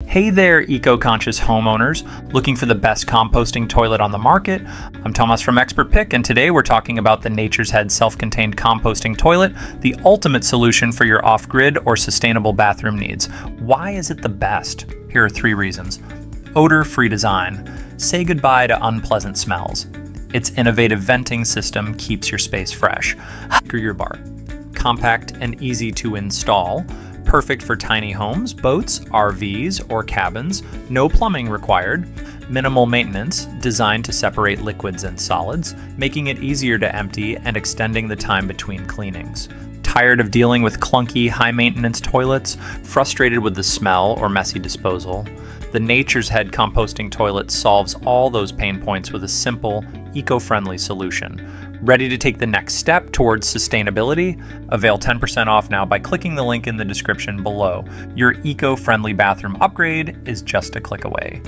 Hey there, eco-conscious homeowners, looking for the best composting toilet on the market? I'm Thomas from Expert Pick, and today we're talking about the Nature's Head self-contained composting toilet, the ultimate solution for your off-grid or sustainable bathroom needs. Why is it the best? Here are 3 reasons. Odor-free design. Say goodbye to unpleasant smells. Its innovative venting system keeps your space fresh. Your bar. Compact and easy to install. Perfect for tiny homes, boats, RVs, or cabins. No plumbing required. Minimal maintenance, designed to separate liquids and solids, making it easier to empty and extending the time between cleanings. Tired of dealing with clunky, high-maintenance toilets? Frustrated with the smell or messy disposal? The Nature's Head composting toilet solves all those pain points with a simple, eco-friendly solution. Ready to take the next step towards sustainability? Avail 10% off now by clicking the link in the description below. Your eco-friendly bathroom upgrade is just a click away.